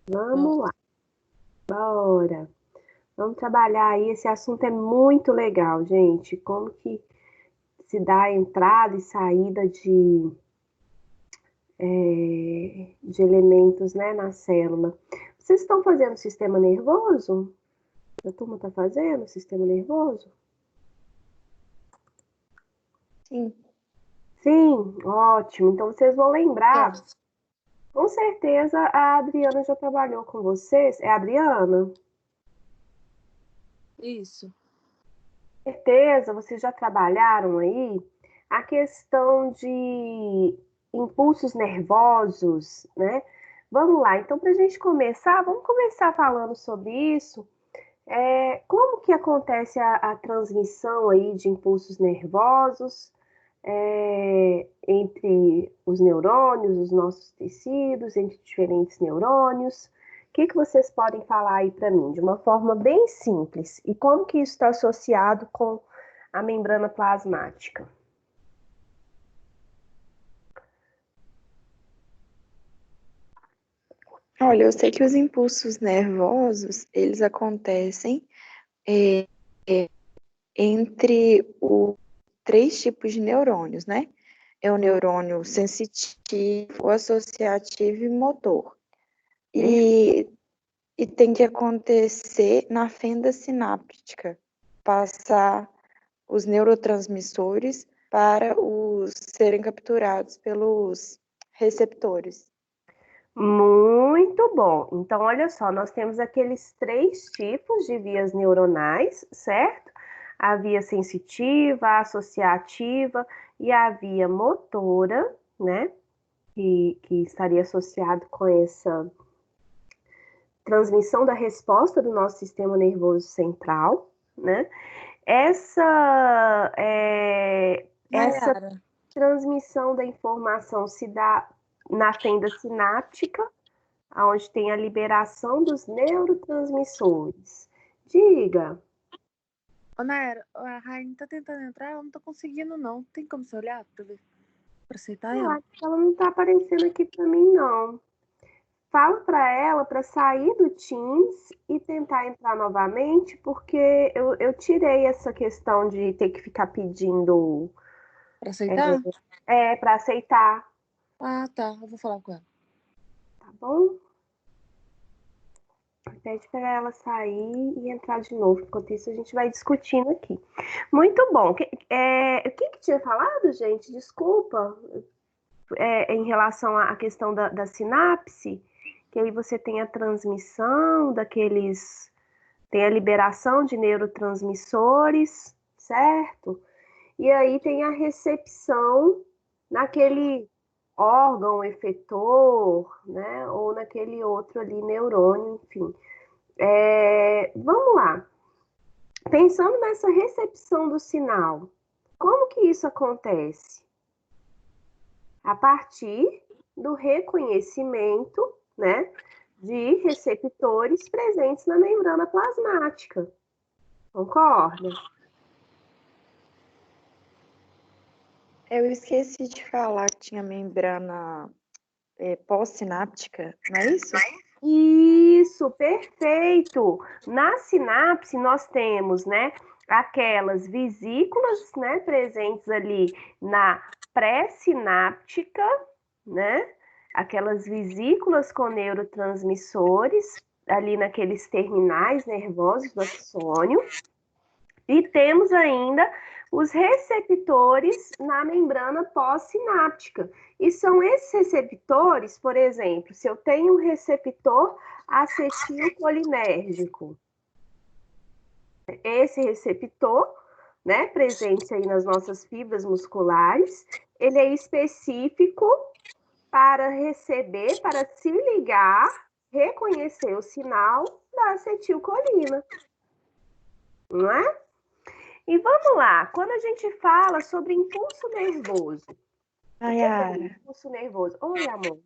Vamos lá, bora. Vamos trabalhar aí. Esse assunto é muito legal, gente. Como que se dá a entrada e saída de elementos, né, na célula. Vocês estão fazendo sistema nervoso? A turma está fazendo sistema nervoso? Sim. Sim, ótimo. Então vocês vão lembrar. Temos. Com certeza a Adriana já trabalhou com vocês. É a Adriana? Isso. Com certeza vocês já trabalharam aí a questão de impulsos nervosos, né? Vamos lá, então, para a gente começar, vamos começar falando sobre isso. Como que acontece a transmissão aí de impulsos nervosos entre os neurônios, os nossos tecidos, entre diferentes neurônios? O que que vocês podem falar aí para mim, de uma forma bem simples? E como que isso está associado com a membrana plasmática? Olha, eu sei que os impulsos nervosos, eles acontecem é, entre os três tipos de neurônios, né? É o neurônio sensitivo, associativo e motor. E, e tem que acontecer na fenda sináptica, passar os neurotransmissores para os serem capturados pelos receptores. Muito bom. Então, olha só, nós temos aqueles três tipos de vias neuronais, certo? A via sensitiva, a associativa e a via motora, né? Que estaria associado com essa transmissão da resposta do nosso sistema nervoso central, né? Essa Nayara, transmissão da informação se dá na fenda sináptica, onde tem a liberação dos neurotransmissores. Diga. ô Nayara, a Raine tá tentando entrar, eu não tô conseguindo não. Tem como você olhar pra ver, pra aceitar Eu ela? acho que ela não está aparecendo aqui para mim, não. Fala para ela para sair do Teams e tentar entrar novamente, porque eu tirei essa questão de ter que ficar pedindo Pra aceitar? para aceitar, Ah, tá, eu vou falar com ela. tá bom? Pede para ela sair e entrar de novo. Enquanto isso, a gente vai discutindo aqui. Muito bom. O que que tinha falado, gente? Desculpa. Em relação à questão da sinapse, que aí você tem a transmissão daqueles. Tem a liberação de neurotransmissores, certo? E aí tem a recepção naquele órgão efetor, né? Ou naquele outro ali, neurônio, enfim. Vamos lá. Pensando nessa recepção do sinal, como que isso acontece? A partir do reconhecimento, né, de receptores presentes na membrana plasmática. Concorda? Eu esqueci de falar que tinha membrana pós-sináptica, não é isso? Isso, perfeito. Na sinapse nós temos, né, aquelas vesículas, né, presentes ali na pré-sináptica, né? Aquelas vesículas com neurotransmissores ali naqueles terminais nervosos do axônio. E temos ainda os receptores na membrana pós-sináptica. E são esses receptores, por exemplo, se eu tenho um receptor acetilcolinérgico, esse receptor, né, presente aí nas nossas fibras musculares, ele é específico para receber, para se ligar, reconhecer o sinal da acetilcolina, não é? E vamos lá, quando a gente fala sobre impulso nervoso, o que é Nayara, impulso nervoso? Oi, amor.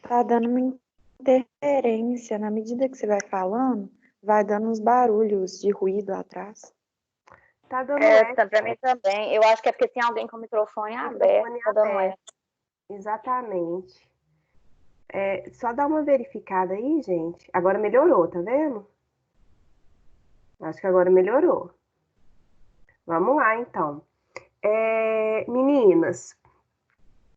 tá dando uma interferência. Na medida que você vai falando, vai dando uns barulhos de ruído atrás. Tá dando eco, Tá pra mim também. Eu acho que é porque tem alguém com o microfone aberto, microfone tá dando aberto. eco. Exatamente. Só dá uma verificada aí, gente. Agora melhorou, tá vendo? Acho que agora melhorou. Vamos lá, então. Meninas,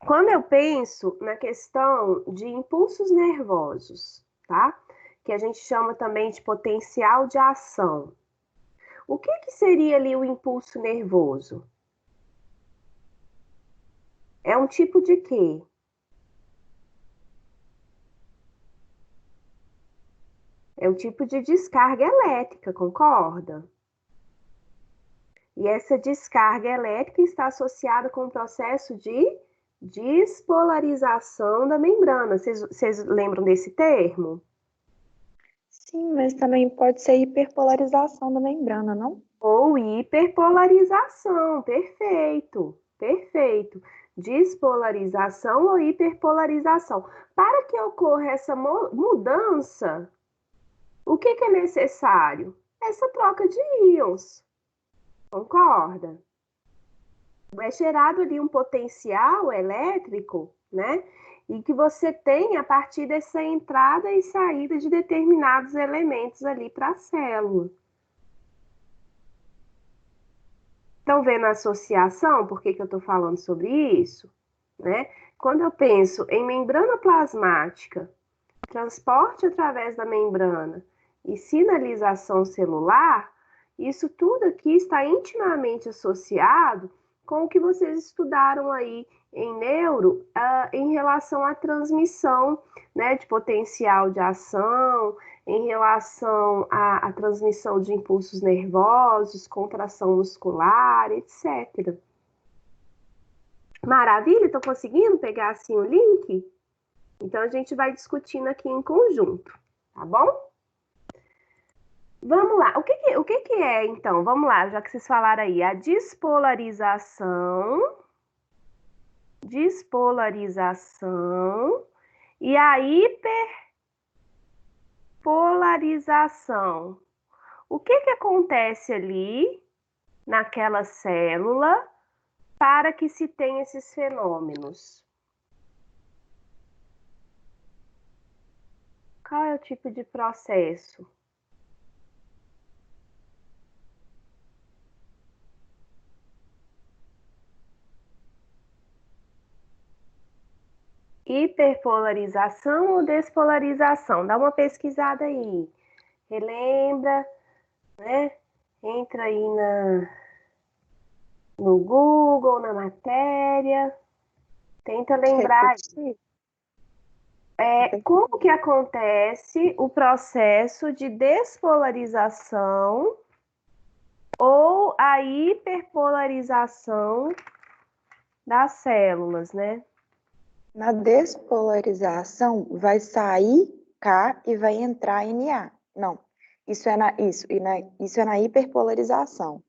quando eu penso na questão de impulsos nervosos, tá? Que a gente chama também de potencial de ação. O que que seria ali o impulso nervoso? É um tipo de quê? É um tipo de descarga elétrica, concorda? E essa descarga elétrica está associada com o processo de despolarização da membrana. Vocês lembram desse termo? Sim, mas também pode ser hiperpolarização da membrana, não? Ou hiperpolarização, perfeito, perfeito. Despolarização ou hiperpolarização. Para que ocorra essa mudança, o que que é necessário? Essa troca de íons, concorda? É gerado ali um potencial elétrico, né? E que você tem a partir dessa entrada e saída de determinados elementos ali para a célula. Estão vendo a associação? Por que que eu estou falando sobre isso? Né? Quando eu penso em membrana plasmática, transporte através da membrana e sinalização celular, isso tudo aqui está intimamente associado com o que vocês estudaram aí em neuro, em relação à transmissão, né, de potencial de ação, em relação à transmissão de impulsos nervosos, contração muscular, etc. Maravilha? Estou conseguindo pegar assim o link? Então a gente vai discutindo aqui em conjunto, tá bom? Vamos lá. O que que é, então? Vamos lá, já que vocês falaram aí, a despolarização e a hiperpolarização. O que que acontece ali naquela célula para que se tenha esses fenômenos? Qual é o tipo de processo? Hiperpolarização ou despolarização? Dá uma pesquisada aí. Relembra, né? Entra aí no Google, na matéria. Tenta lembrar. Como que acontece o processo de despolarização ou a hiperpolarização das células, né? Na despolarização, vai sair K e vai entrar Na. Não, isso é na hiperpolarização.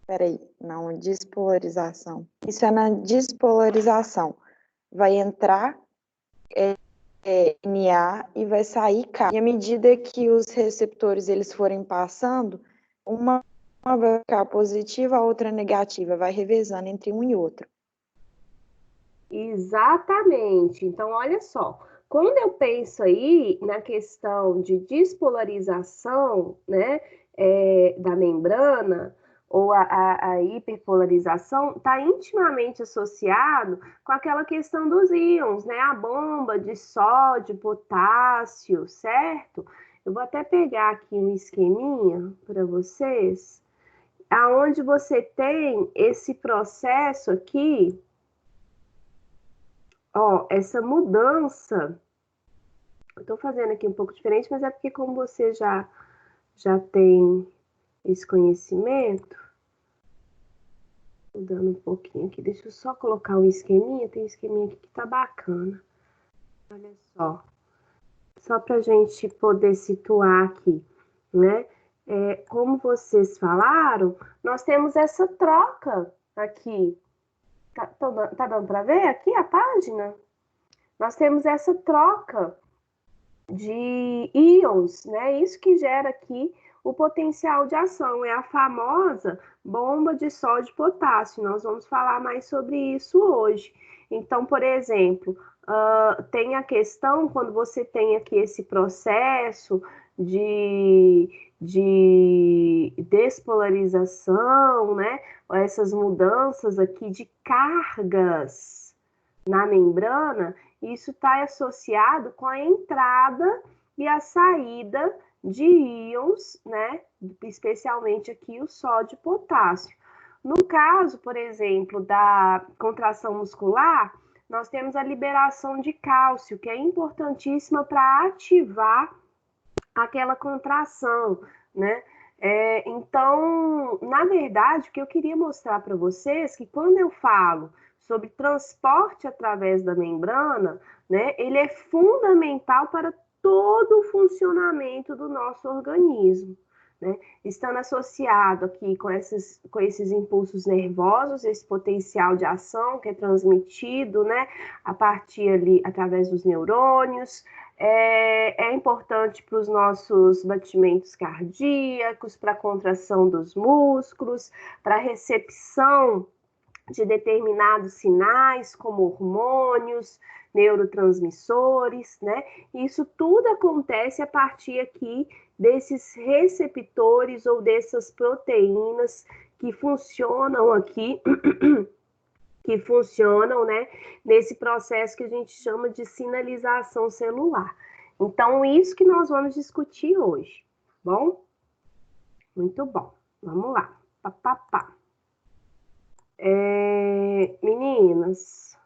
Peraí, não, despolarização. Isso é na despolarização. Vai entrar Na e vai sair K. E à medida que os receptores eles forem passando, uma vai ficar positiva, a outra negativa, vai revezando entre um e outro. Exatamente. Então, olha só, quando eu penso aí na questão de despolarização, né, da membrana, ou a hiperpolarização, está intimamente associado com aquela questão dos íons, né, a bomba de sódio, potássio, certo? Eu vou até pegar aqui um esqueminha para vocês, aonde você tem esse processo aqui. Ó, essa mudança, eu tô fazendo aqui um pouco diferente, mas é porque como você já tem esse conhecimento, mudando um pouquinho aqui, deixa eu só colocar um esqueminha, tem um esqueminha aqui que tá bacana. Olha só pra gente poder situar aqui, né? Como vocês falaram, nós temos essa troca aqui. Tá dando para ver aqui a página? Nós temos essa troca de íons, né? Isso que gera aqui o potencial de ação, é a famosa bomba de sódio e potássio. Nós vamos falar mais sobre isso hoje. Então, por exemplo, tem a questão, quando você tem aqui esse processo de despolarização, né? Essas mudanças aqui de cargas na membrana, isso está associado com a entrada e a saída de íons, né? Especialmente aqui o sódio e potássio. No caso, por exemplo, da contração muscular, nós temos a liberação de cálcio, que é importantíssima para ativar aquela contração, né? Então, na verdade, o que eu queria mostrar para vocês é que quando eu falo sobre transporte através da membrana, né, ele é fundamental para todo o funcionamento do nosso organismo, né? Estando associado aqui com esses impulsos nervosos, esse potencial de ação que é transmitido, né, a partir ali, através dos neurônios, é importante para os nossos batimentos cardíacos, para a contração dos músculos, para a recepção de determinados sinais, como hormônios, neurotransmissores, né? Isso tudo acontece a partir aqui desses receptores ou dessas proteínas que funcionam aqui, que funcionam, né, nesse processo que a gente chama de sinalização celular. Então, isso que nós vamos discutir hoje, bom? Muito bom. Vamos lá. Pá, pá, pá. Meninas,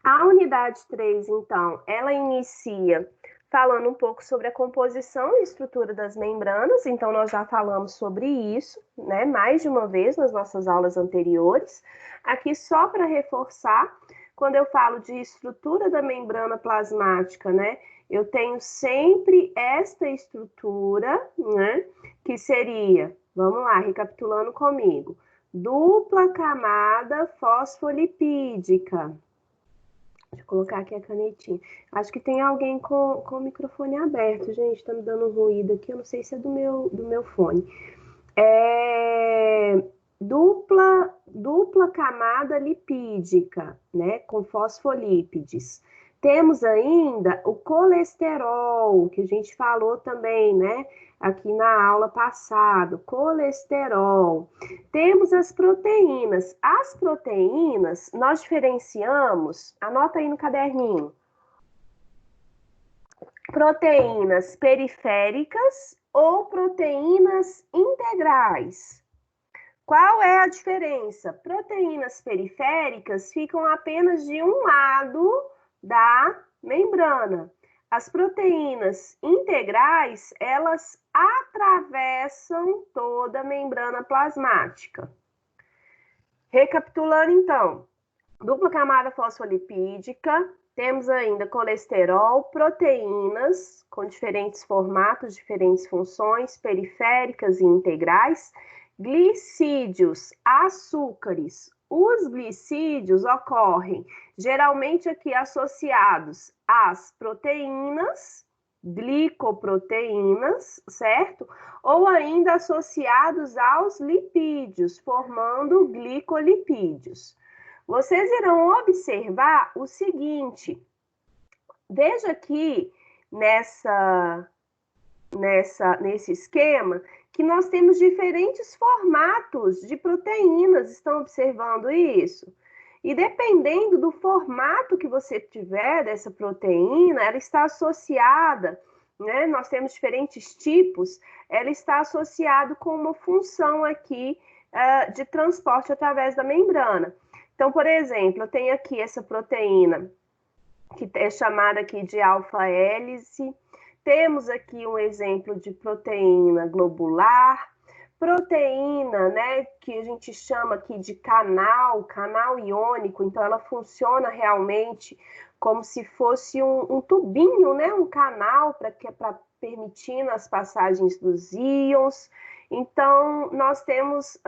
a unidade 3, então, ela inicia falando um pouco sobre a composição e estrutura das membranas, então nós já falamos sobre isso, né, mais de uma vez nas nossas aulas anteriores. Aqui só para reforçar, quando eu falo de estrutura da membrana plasmática, né, eu tenho sempre esta estrutura, né, que seria, vamos lá, recapitulando comigo, dupla camada fosfolipídica. Deixa eu colocar aqui a canetinha. Acho que tem alguém com o microfone aberto, gente. Tá me dando um ruído aqui. Eu não sei se é do meu fone. Dupla camada lipídica, né? Com fosfolípides. Temos ainda o colesterol, que a gente falou também, né? Aqui na aula passada, colesterol. Temos as proteínas. As proteínas, nós diferenciamos, anota aí no caderninho, proteínas periféricas ou proteínas integrais. Qual é a diferença? Proteínas periféricas ficam apenas de um lado da membrana. As proteínas integrais, elas atravessam toda a membrana plasmática. Recapitulando, então, dupla camada fosfolipídica, temos ainda colesterol, proteínas com diferentes formatos, diferentes funções, periféricas e integrais, glicídios, açúcares. Os glicídios ocorrem geralmente aqui associados às proteínas, glicoproteínas, certo? Ou ainda associados aos lipídios, formando glicolipídios. Vocês irão observar o seguinte, veja aqui nesse esquema que nós temos diferentes formatos de proteínas, estão observando isso? E dependendo do formato que você tiver dessa proteína, ela está associada, né? Nós temos diferentes tipos, ela está associada com uma função aqui de transporte através da membrana. Então, por exemplo, eu tenho aqui essa proteína, que é chamada aqui de alfa-hélice. Temos aqui um exemplo de proteína globular, proteína, né, que a gente chama aqui de canal iônico, então ela funciona realmente como se fosse um tubinho, né, um canal para permitindo as passagens dos íons. Então, nós temos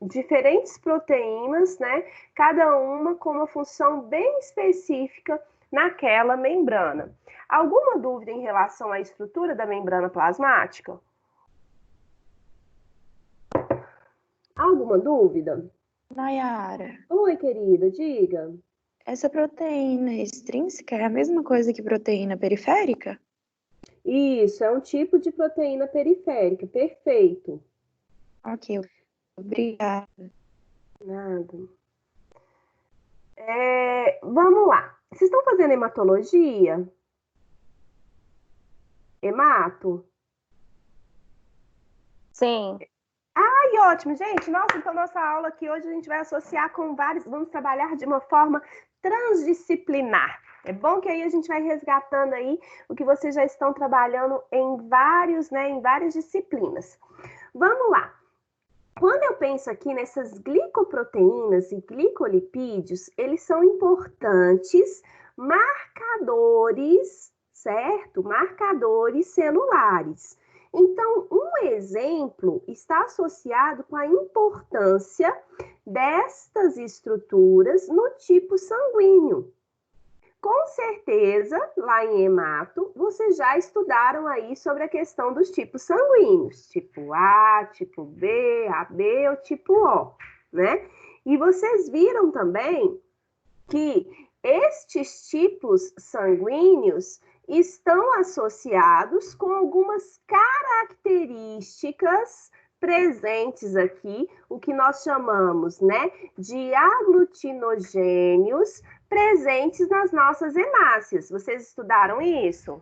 diferentes proteínas, né? Cada uma com uma função bem específica naquela membrana. Alguma dúvida em relação à estrutura da membrana plasmática? Alguma dúvida? Nayara, Oi, querida, diga. essa proteína extrínseca é a mesma coisa que proteína periférica? Isso, é um tipo de proteína periférica, perfeito. Ok, obrigada. Nada. Vamos lá. Vocês estão fazendo hematologia? Hemato? Sim. Ai, ótimo, gente. Nossa, então nossa aula aqui hoje a gente vai associar com vários, vamos trabalhar de uma forma transdisciplinar. É bom que aí a gente vai resgatando aí o que vocês já estão trabalhando em vários, né, em várias disciplinas. Vamos lá. Quando eu penso aqui nessas glicoproteínas e glicolipídios, eles são importantes marcadores, certo? Marcadores celulares. Então, um exemplo está associado com a importância destas estruturas no tipo sanguíneo. Com certeza, lá em hemato, vocês já estudaram aí sobre a questão dos tipos sanguíneos, tipo A, tipo B, AB ou tipo O, né? E vocês viram também que estes tipos sanguíneos estão associados com algumas características presentes aqui, o que nós chamamos, né, de aglutinogênios presentes nas nossas hemácias. Vocês estudaram isso?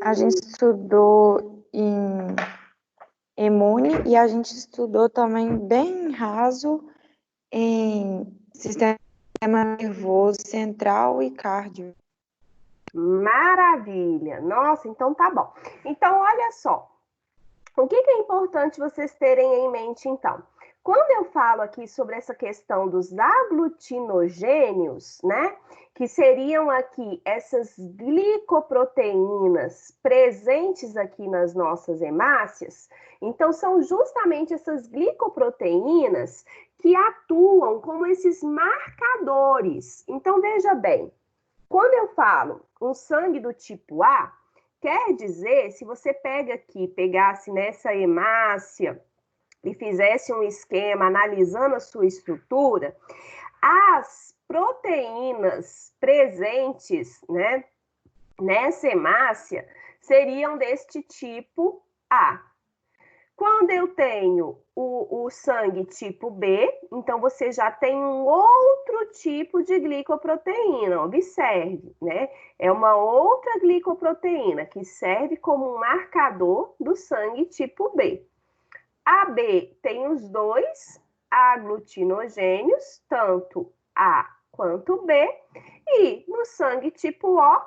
A gente estudou em imune e a gente estudou também bem raso em sistema nervoso central e cardio. Maravilha! Nossa, então tá bom. Então, olha só. O que é importante vocês terem em mente, então? Quando eu falo aqui sobre essa questão dos aglutinogênios, né? Que seriam aqui essas glicoproteínas presentes aqui nas nossas hemácias, então são justamente essas glicoproteínas que atuam como esses marcadores. Então, veja bem, quando eu falo um sangue do tipo A, quer dizer, se você pegasse nessa hemácia e fizesse um esquema analisando a sua estrutura, as proteínas presentes, né, nessa hemácia seriam deste tipo A. Quando eu tenho o sangue tipo B, então você já tem um outro tipo de glicoproteína. Observe, né? É uma outra glicoproteína que serve como um marcador do sangue tipo B. A B tem os dois aglutinogênios, tanto A quanto B, e no sangue tipo O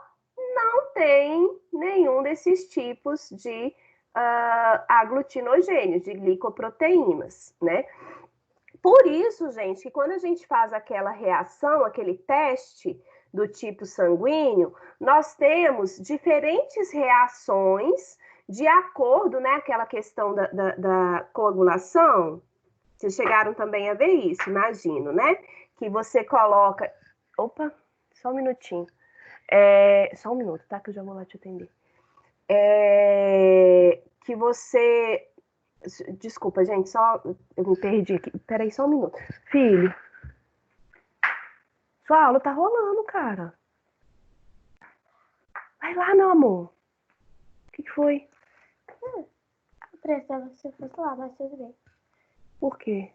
não tem nenhum desses tipos de aglutinogênios, de glicoproteínas, né? Por isso, gente, que quando a gente faz aquela reação, aquele teste do tipo sanguíneo, nós temos diferentes reações de acordo, né? Aquela questão da coagulação. Vocês chegaram também a ver isso, imagino, né? Que você coloca. Opa, só um minutinho. Só um minuto, tá? Que eu já vou lá te atender. Que você. Desculpa, gente, só eu me perdi aqui. Peraí, só um minuto. Filho, sua aula tá rolando, cara. Vai lá, meu amor. O que foi? Eu precisava que você fosse lá, mas tudo bem. Por quê?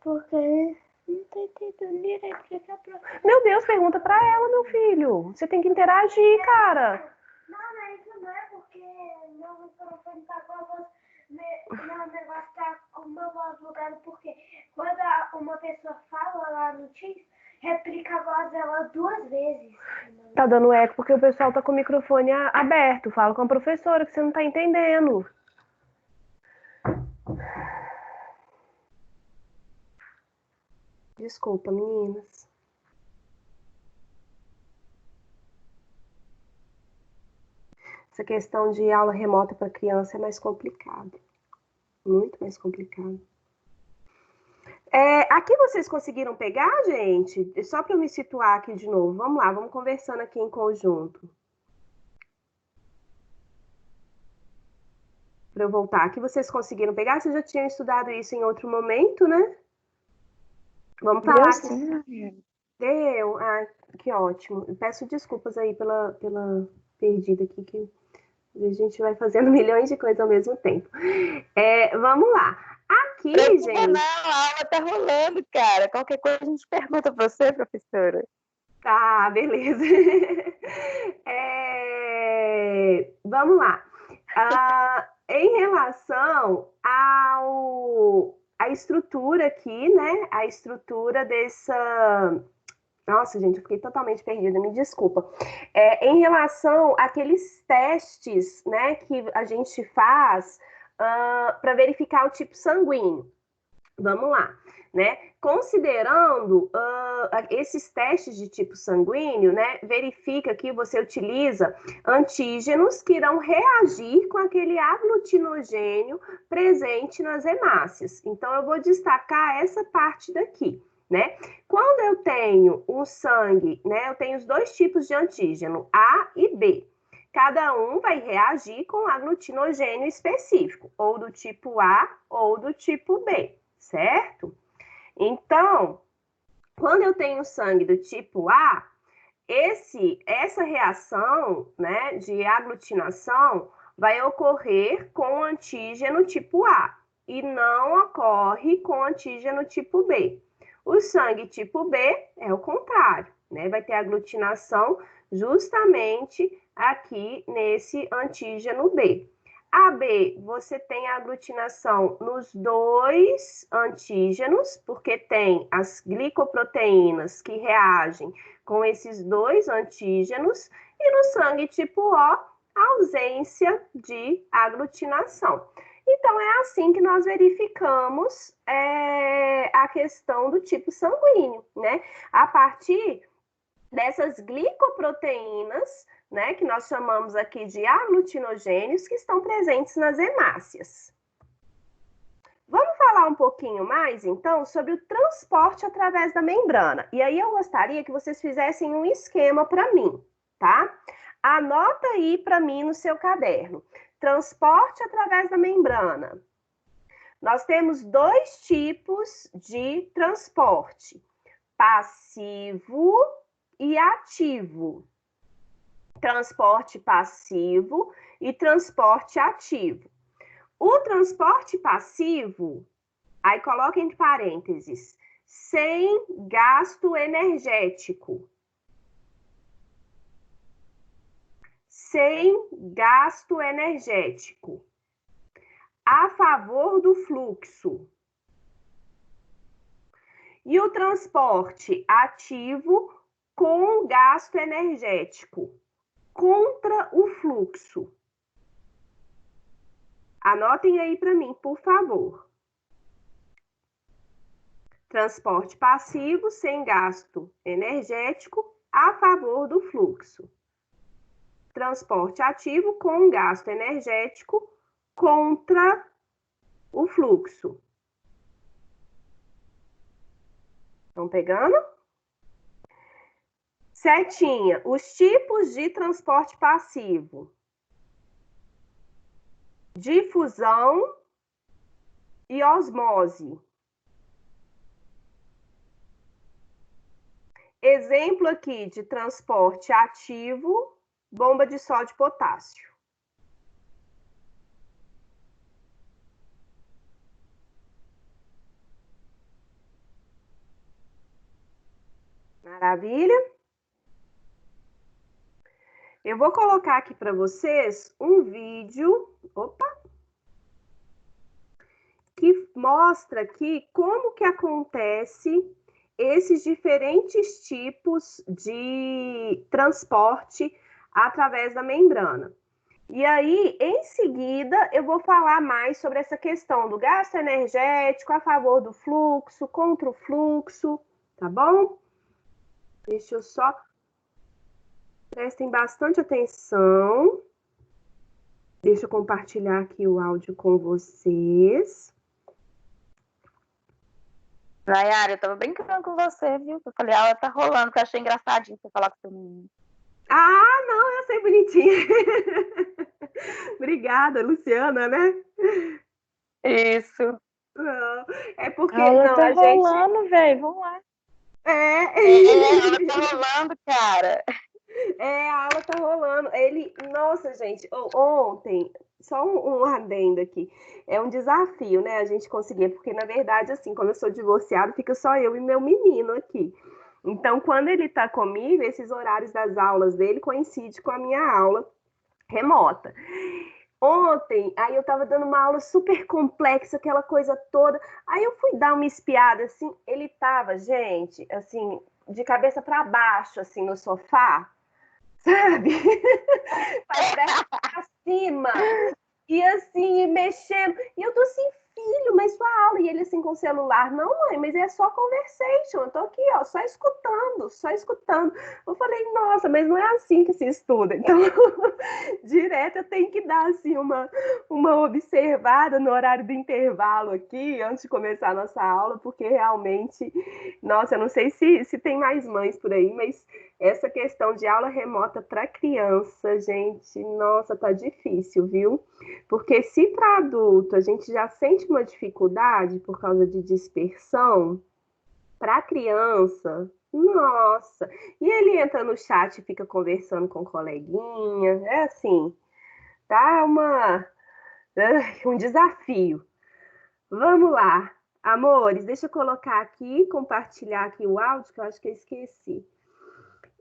Porque não tô entendendo direito o que é pra... Meu Deus, pergunta pra ela, meu filho. Você tem que interagir, cara. Não, mas isso não é porque meu microfone tá com a voz... Meu negócio tá com uma voz bugada, porque quando uma pessoa fala lá no Teams, replica a voz dela 2 vezes. Tá dando eco porque o pessoal tá com o microfone aberto. Fala com a professora que você não tá entendendo. Desculpa, meninas. Essa questão de aula remota para criança é mais complicado. Muito mais complicado. Aqui vocês conseguiram pegar, gente? Só para eu me situar aqui de novo. Vamos lá, vamos conversando aqui em conjunto. para eu voltar aqui. Vocês conseguiram pegar? Vocês já tinham estudado isso em outro momento, né? Vamos falar. Deu sim. Deu? Ah, que ótimo. Eu peço desculpas aí pela perdida aqui, que a gente vai fazendo milhões de coisas ao mesmo tempo. Vamos lá. Aqui, gente... Não, a aula tá rolando, cara. Qualquer coisa a gente pergunta pra você, professora. Tá, beleza. Vamos lá. Em relação à estrutura aqui, né? A estrutura dessa... Nossa, gente, eu fiquei totalmente perdida, me desculpa. Em relação àqueles testes, né, que a gente faz para verificar o tipo sanguíneo. Vamos lá, né? Considerando esses testes de tipo sanguíneo, né? Verifica que você utiliza antígenos que irão reagir com aquele aglutinogênio presente nas hemácias. Então, eu vou destacar essa parte daqui, né? Quando eu tenho um sangue, né? Eu tenho os dois tipos de antígeno, A e B. Cada um vai reagir com aglutinogênio específico, ou do tipo A ou do tipo B, certo? Então, quando eu tenho sangue do tipo A, essa reação, né, de aglutinação vai ocorrer com antígeno tipo A e não ocorre com antígeno tipo B. O sangue tipo B é o contrário, né? Vai ter aglutinação justamente aqui nesse antígeno B. AB, você tem a aglutinação nos dois antígenos, porque tem as glicoproteínas que reagem com esses dois antígenos, e no sangue tipo O, ausência de aglutinação. Então, é assim que nós verificamos a questão do tipo sanguíneo, né? A partir dessas glicoproteínas, né, que nós chamamos aqui de aglutinogênios, que estão presentes nas hemácias. Vamos falar um pouquinho mais, então, sobre o transporte através da membrana. E aí eu gostaria que vocês fizessem um esquema para mim, tá? Anota aí para mim no seu caderno. Transporte através da membrana. Nós temos dois tipos de transporte: passivo e ativo. Transporte passivo e transporte ativo. O transporte passivo, aí coloca entre parênteses, sem gasto energético. Sem gasto energético. A favor do fluxo. E o transporte ativo com gasto energético, contra o fluxo. Anotem aí para mim, por favor. Transporte passivo sem gasto energético a favor do fluxo. Transporte ativo com gasto energético contra o fluxo. Estão pegando? Setinha, os tipos de transporte passivo: difusão e osmose. Exemplo aqui de transporte ativo, bomba de sódio e potássio. Maravilha? Eu vou colocar aqui para vocês um vídeo, que mostra aqui como que acontece esses diferentes tipos de transporte através da membrana. E aí, em seguida, eu vou falar mais sobre essa questão do gasto energético a favor do fluxo, contra o fluxo, tá bom? Deixa eu só... Prestem bastante atenção. Deixa eu compartilhar aqui o áudio com vocês. Nayara, eu tava brincando com você, viu? Eu falei, a aula tá rolando, porque eu achei engraçadinho você falar com seu menino. Ah, não, eu sei bonitinha. Obrigada, Luciana, né? Isso. Não, é porque A aula não, tá a gente rolando, velho. Vamos lá. Ela tá rolando, cara. a aula tá rolando. Nossa, gente, ontem, só um adendo aqui. É um desafio, né? A gente conseguir, porque na verdade, assim, como eu sou divorciada, fica só eu e meu menino aqui. Então, quando ele tá comigo, esses horários das aulas dele coincidem com a minha aula remota. Ontem, aí eu tava dando uma aula super complexa, aquela coisa toda. Aí eu fui dar uma espiada, assim, ele tava, gente, assim, de cabeça para baixo, assim, no sofá, sabe? Pra cima. E assim, mexendo. E eu tô assim, filho, mas sua aula. E ele assim com o celular. Não, mãe, mas é só conversation. Eu tô aqui, ó, só escutando, só escutando. Eu falei, nossa, mas não é assim que se estuda. Então, direto eu tenho que dar assim uma observada no horário do intervalo aqui, antes de começar a nossa aula, porque realmente, nossa, eu não sei se tem mais mães por aí, mas essa questão de aula remota para criança, gente, nossa, tá difícil, viu? Porque se para adulto a gente já sente uma dificuldade por causa de dispersão, para criança, nossa. E ele entra no chat e fica conversando com o coleguinha, é assim, tá um desafio. Vamos lá, amores, deixa eu colocar aqui, compartilhar aqui o áudio, que eu acho que eu esqueci.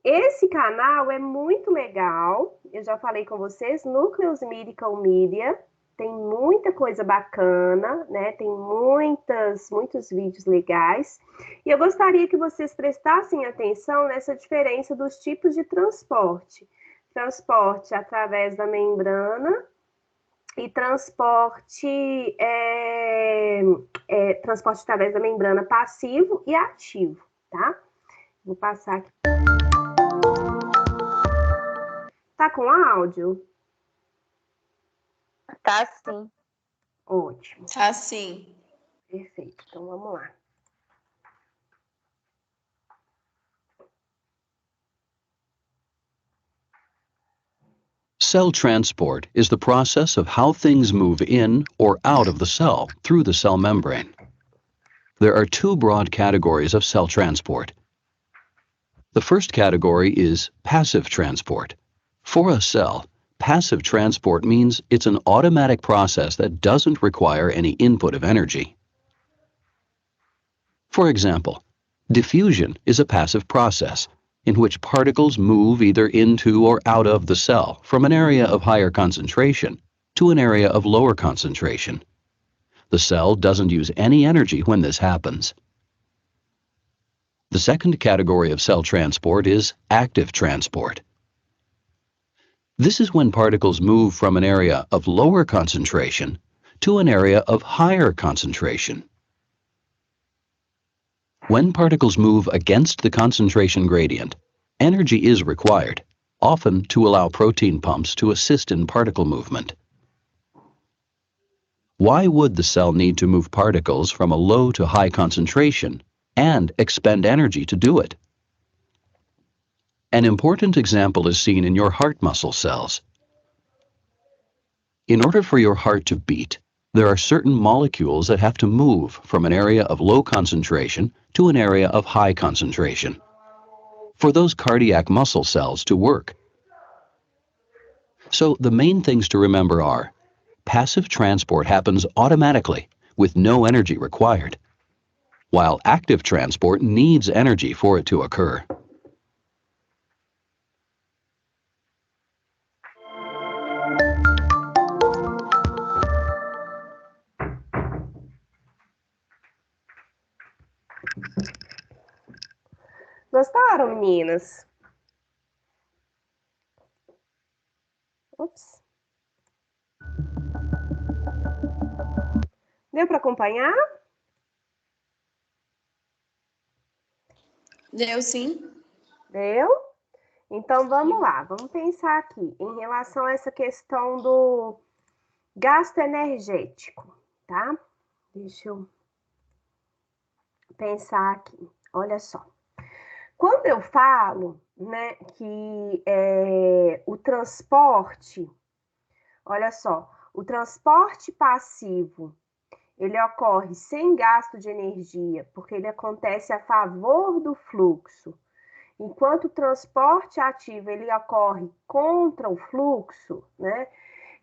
Esse canal é muito legal, eu já falei com vocês, Núcleos Miracle Media, tem muita coisa bacana, né? Tem muitos vídeos legais. E eu gostaria que vocês prestassem atenção nessa diferença dos tipos de transporte. Transporte através da membrana e transporte através da membrana passivo e ativo, tá? Vou passar aqui. Tá com áudio? Tá sim. Ótimo. Tá sim. Perfeito. Então vamos lá. Cell transport is the process of how things move in or out of the cell through the cell membrane. There are two broad categories of cell transport. The first category is passive transport. For a cell, passive transport means it's an automatic process that doesn't require any input of energy. For example, diffusion is a passive process in which particles move either into or out of the cell from an area of higher concentration to an area of lower concentration. The cell doesn't use any energy when this happens. The second category of cell transport is active transport. This is when particles move from an area of lower concentration to an area of higher concentration. When particles move against the concentration gradient, energy is required, often to allow protein pumps to assist in particle movement. Why would the cell need to move particles from a low to high concentration and expend energy to do it? An important example is seen in your heart muscle cells. In order for your heart to beat, there are certain molecules that have to move from an area of low concentration to an area of high concentration for those cardiac muscle cells to work. So the main things to remember are: passive transport happens automatically with no energy required, while active transport needs energy for it to occur. Gostaram, meninas? Ops. Deu para acompanhar? Deu sim? Deu? Então vamos lá, vamos pensar aqui em relação a essa questão do gasto energético, tá? Deixa eu pensar aqui. Olha só. Quando eu falo, né, que o transporte, olha só, o transporte passivo, ele ocorre sem gasto de energia, porque ele acontece a favor do fluxo. Enquanto o transporte ativo, ele ocorre contra o fluxo, né?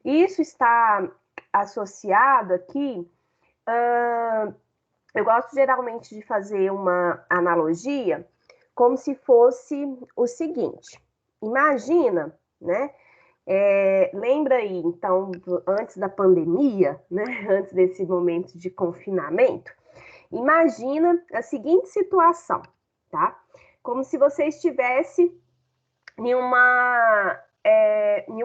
Isso está associado aqui, eu gosto geralmente de fazer uma analogia, como se fosse o seguinte, imagina, né? Lembra aí, então, antes da pandemia, né? Antes desse momento de confinamento, imagina a seguinte situação, tá? Como se você estivesse em uma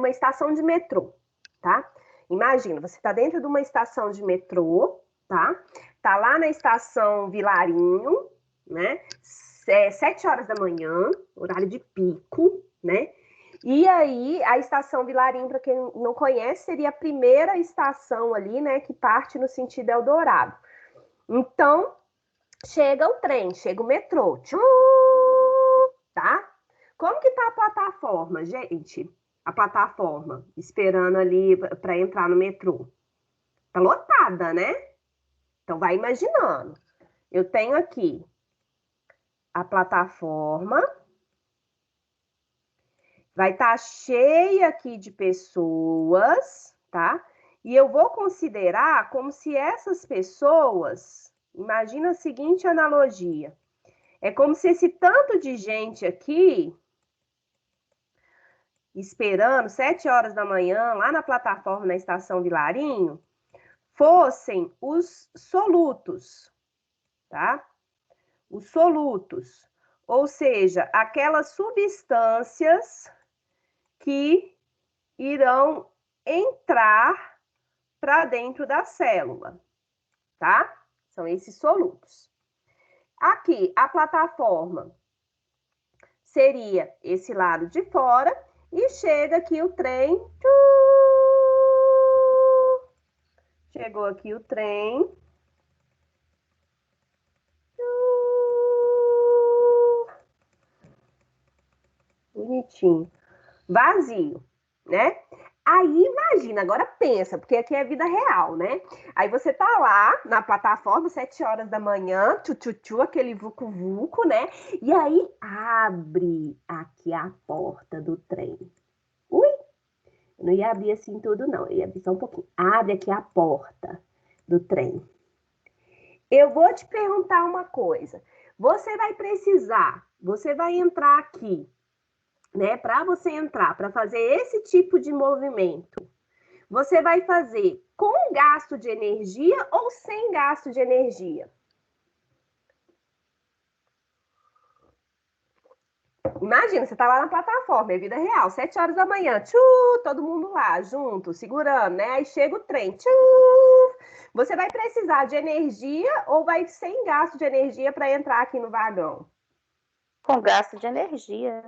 estação de metrô, tá? Imagina, você está dentro de uma estação de metrô, tá? Tá lá na estação Vilarinho, né? 7 horas da manhã, horário de pico, né? E aí, a estação Vilarinho, para quem não conhece, seria a primeira estação ali, né? Que parte no sentido Eldorado. Então, chega o trem, chega o metrô, tchum, tá? Como que tá a plataforma, gente? A plataforma, esperando ali para entrar no metrô. Tá lotada, né? Então, vai imaginando. Eu tenho aqui a plataforma, vai estar cheia aqui de pessoas, tá? E eu vou considerar como se essas pessoas, imagina a seguinte analogia, é como se esse tanto de gente aqui, esperando 7 horas da manhã, lá na plataforma na Estação Vilarinho, fossem os solutos, tá? Os solutos, ou seja, aquelas substâncias que irão entrar para dentro da célula, tá? São esses solutos. Aqui, a plataforma seria esse lado de fora e chega aqui o trem. Chegou aqui o trem. Bonitinho. Vazio, né? Aí, imagina, agora pensa, porque aqui é vida real, né? Aí você tá lá na plataforma, 7 horas da manhã, tchu-tchu-tchu, aquele vucu-vucu, né? E aí abre aqui a porta do trem. Ui! Eu não ia abrir assim tudo, não. Eu ia abrir só um pouquinho. Abre aqui a porta do trem. Eu vou te perguntar uma coisa. Você vai entrar aqui, né? Para você entrar, para fazer esse tipo de movimento, você vai fazer com gasto de energia ou sem gasto de energia? Imagina, você tá lá na plataforma, é vida real, 7 horas da manhã, todo mundo lá, junto, segurando, né? Aí chega o trem, Você vai precisar de energia ou vai sem gasto de energia para entrar aqui no vagão? Com gasto de energia.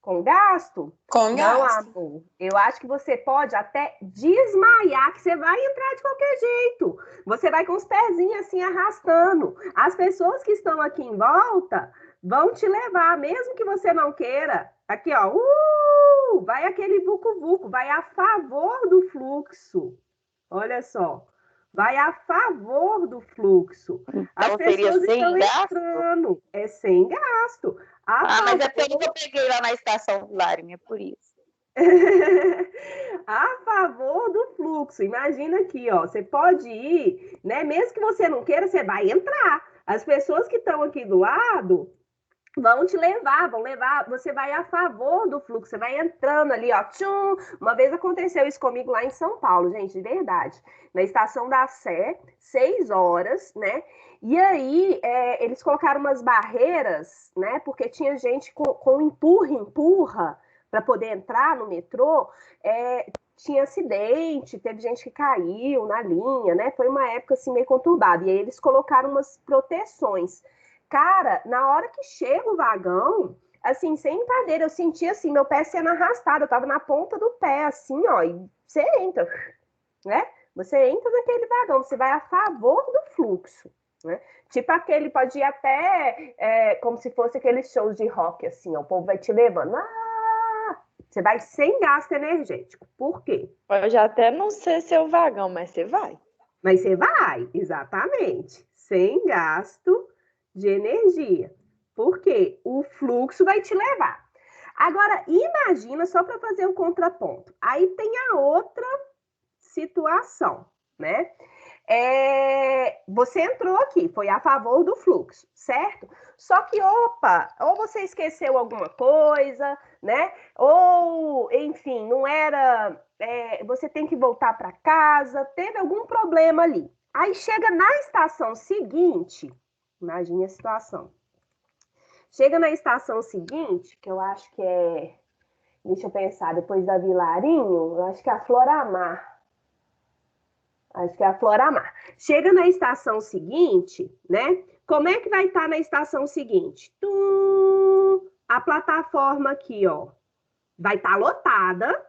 Com gasto? Com Não, gasto. amor. Eu acho que você pode até desmaiar, que você vai entrar de qualquer jeito. Você vai com os pezinhos assim arrastando. As pessoas que estão aqui em volta vão te levar, mesmo que você não queira. Aqui, ó. Vai aquele vucu-vucu, vai a favor do fluxo. Olha só. Vai a favor do fluxo. As Então seria pessoas sem estão gasto? entrando. É sem gasto. Mas é porque eu nunca peguei lá na estação Vilarinho, é por isso. A favor do fluxo. Imagina aqui, ó, você pode ir, né? Mesmo que você não queira, você vai entrar. As pessoas que estão aqui do lado vão te levar, você vai a favor do fluxo, você vai entrando ali, ó, tchum. Uma vez aconteceu isso comigo lá em São Paulo, gente, de verdade, na estação da Sé, 6 horas, né, e aí eles colocaram umas barreiras, né, porque tinha gente com empurra, para poder entrar no metrô, tinha acidente, teve gente que caiu na linha, né, foi uma época assim meio conturbada, e aí eles colocaram umas proteções. Cara, na hora que chega o vagão, assim, sem brincadeira, eu senti assim, meu pé sendo arrastado, eu tava na ponta do pé, assim, ó, e você entra, né? Você entra naquele vagão, você vai a favor do fluxo, né? Tipo aquele, pode ir até, como se fosse aqueles shows de rock, assim, ó, o povo vai te levando, Você vai sem gasto energético. Por quê? Eu já até não sei se é o vagão, mas você vai. Mas você vai, exatamente, sem gasto de energia. Por quê? O fluxo vai te levar. Agora, imagina, só para fazer o contraponto. Aí tem a outra situação, né? Você entrou aqui, foi a favor do fluxo, certo? Só que, opa, ou você esqueceu alguma coisa, né? Ou, enfim, não era. Você tem que voltar para casa, teve algum problema ali. Aí chega na estação seguinte, imagine a situação. Chega na estação seguinte, que eu acho que é. Deixa eu pensar, depois da Vilarinho, eu acho que é a Floramar. Acho que é a Floramar. Chega na estação seguinte, né? Como é que vai estar na estação seguinte? A plataforma aqui, ó, vai estar lotada,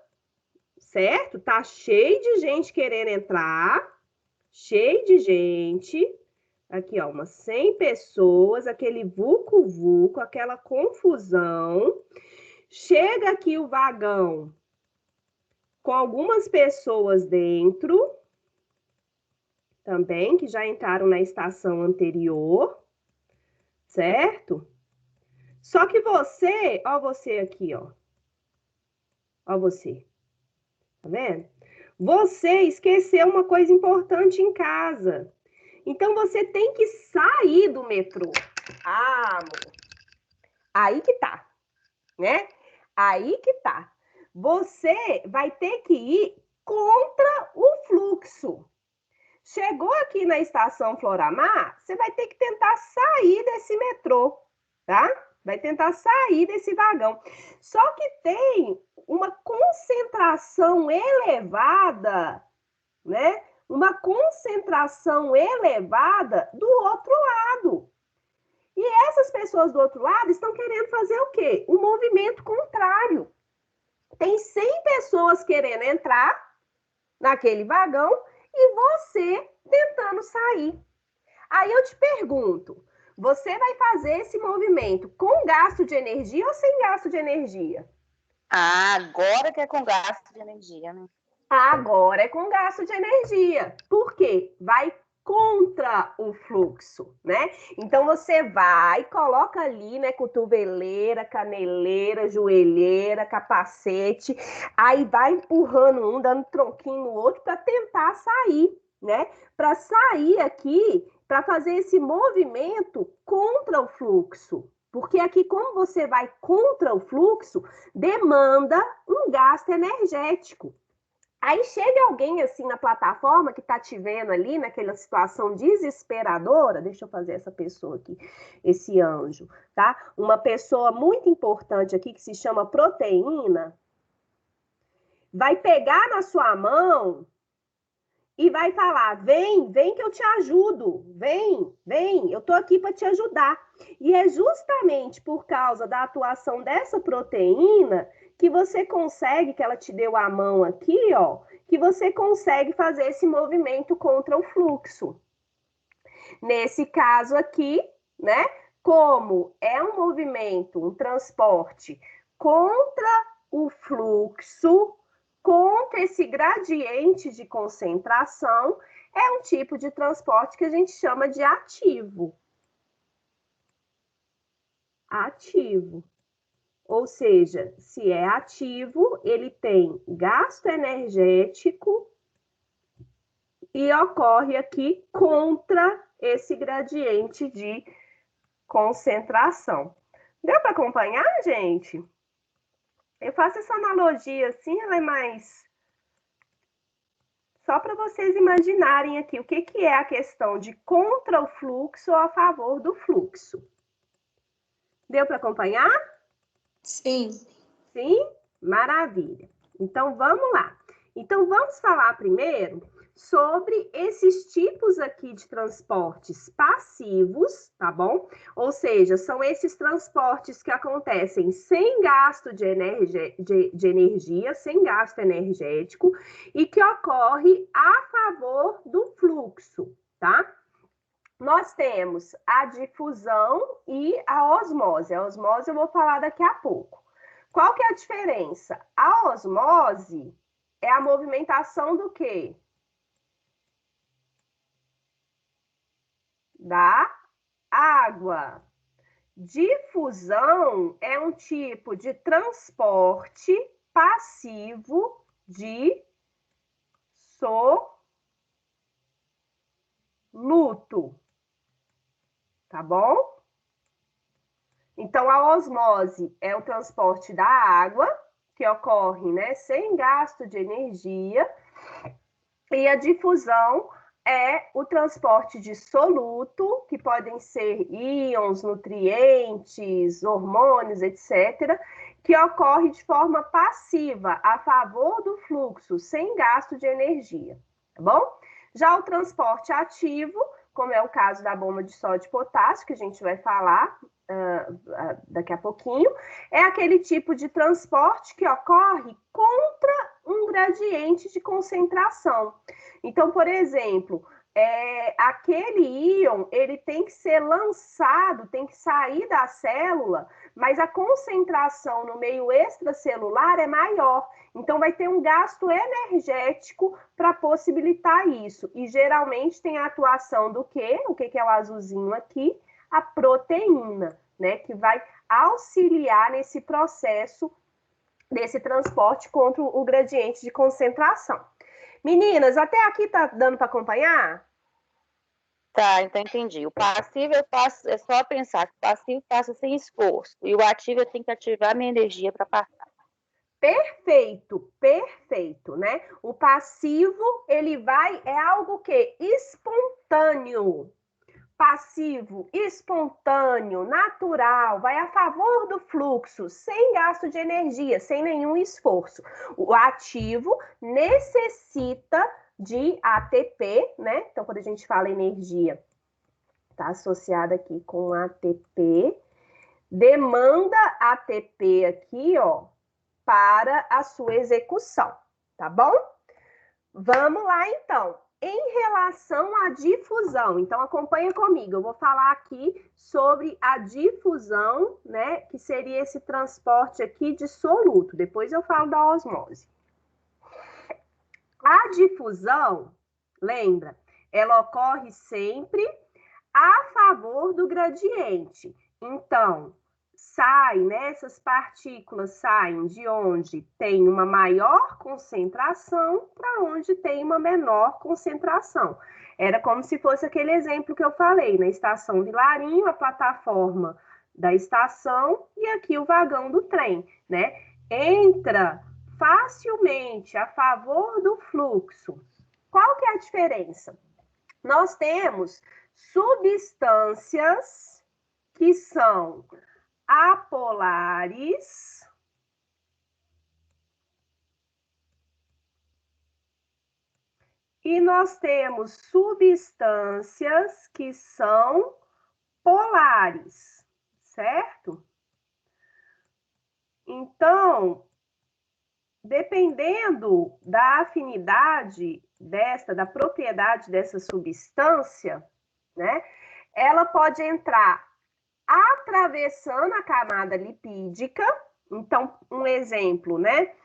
certo? Tá cheio de gente querendo entrar, cheio de gente. Aqui, ó, umas 100 pessoas, aquele vucu-vucu, aquela confusão. Chega aqui o vagão com algumas pessoas dentro, também, que já entraram na estação anterior, certo? Só que você, ó você aqui, ó. Ó você. Tá vendo? Você esqueceu uma coisa importante em casa. Então, você tem que sair do metrô. Ah, amor. Aí que tá, né? Aí que tá. Você vai ter que ir contra o fluxo. Chegou aqui na estação Floramar, você vai ter que tentar sair desse metrô, tá? Vai tentar sair desse vagão. Só que tem uma concentração elevada, né? Uma concentração elevada do outro lado. E essas pessoas do outro lado estão querendo fazer o quê? Um movimento contrário. Tem 100 pessoas querendo entrar naquele vagão e você tentando sair. Aí eu te pergunto, você vai fazer esse movimento com gasto de energia ou sem gasto de energia? Ah, agora que é com gasto de energia, né? Agora é com gasto de energia. Por quê? Vai contra o fluxo, né? Então você vai, coloca ali, né, cotoveleira, caneleira, joelheira, capacete, aí vai empurrando um, dando tronquinho no outro para tentar sair, né? Para sair aqui, para fazer esse movimento contra o fluxo. Porque aqui, como você vai contra o fluxo, demanda um gasto energético. Aí chega alguém assim na plataforma que tá te vendo ali naquela situação desesperadora, deixa eu fazer essa pessoa aqui, esse anjo, tá? Uma pessoa muito importante aqui que se chama proteína, vai pegar na sua mão e vai falar: vem, vem que eu te ajudo, vem, eu tô aqui para te ajudar. E é justamente por causa da atuação dessa proteína que você consegue, que ela te deu a mão aqui, ó, que você consegue fazer esse movimento contra o fluxo. Nesse caso aqui, né, como é um movimento, um transporte contra o fluxo, contra esse gradiente de concentração, é um tipo de transporte que a gente chama de ativo. Ativo. Ou seja, se é ativo, ele tem gasto energético e ocorre aqui contra esse gradiente de concentração. Deu para acompanhar, gente? Eu faço essa analogia assim, ela é mais... Só para vocês imaginarem aqui o que é a questão de contra o fluxo ou a favor do fluxo. Deu para acompanhar? Sim. Sim? Maravilha. Então, vamos lá. Então, vamos falar primeiro sobre esses tipos aqui de transportes passivos, tá bom? Ou seja, são esses transportes que acontecem sem gasto de energia, sem gasto energético, e que ocorre a favor do fluxo, tá? Nós temos a difusão e a osmose. A osmose eu vou falar daqui a pouco. Qual que é a diferença? A osmose é a movimentação do quê? Da água. Difusão é um tipo de transporte passivo de soluto, tá bom? Então, a osmose é o transporte da água, que ocorre, né, sem gasto de energia, e a difusão é o transporte de soluto, que podem ser íons, nutrientes, hormônios, etc., que ocorre de forma passiva, a favor do fluxo, sem gasto de energia, tá bom? Já o transporte ativo, como é o caso da bomba de sódio e potássio, que a gente vai falar daqui a pouquinho, é aquele tipo de transporte que ocorre contra um gradiente de concentração. Então, por exemplo, aquele íon, ele tem que ser lançado, tem que sair da célula, mas a concentração no meio extracelular é maior. Então, vai ter um gasto energético para possibilitar isso. E, geralmente, tem a atuação do quê? O que é o azulzinho aqui? A proteína, né? Que vai auxiliar nesse processo desse transporte contra o gradiente de concentração. Meninas, até aqui tá dando para acompanhar? Tá, então entendi. O passivo eu faço, é só pensar que o passivo passa sem esforço. E o ativo eu tenho que ativar minha energia para passar. Perfeito, perfeito, né? O passivo, ele é algo que espontâneo. Passivo, espontâneo, natural, vai a favor do fluxo, sem gasto de energia, sem nenhum esforço. O ativo necessita de ATP, né? Então, quando a gente fala energia, está associada aqui com ATP, demanda ATP aqui, ó, para a sua execução, tá bom? Vamos lá, então. Em relação à difusão, então acompanha comigo, eu vou falar aqui sobre a difusão, né, que seria esse transporte aqui de soluto, depois eu falo da osmose. A difusão, lembra, ela ocorre sempre a favor do gradiente. Então, essas partículas saem de onde tem uma maior concentração para onde tem uma menor concentração. Era como se fosse aquele exemplo que eu falei, na estação Vilarinho, a plataforma da estação e aqui o vagão do trem, né? Entra facilmente a favor do fluxo. Qual que é a diferença? Nós temos substâncias que são apolares e nós temos substâncias que são polares, certo? Então, dependendo da afinidade da propriedade dessa substância, né, ela pode entrar atravessando a camada lipídica. Então, um exemplo, né?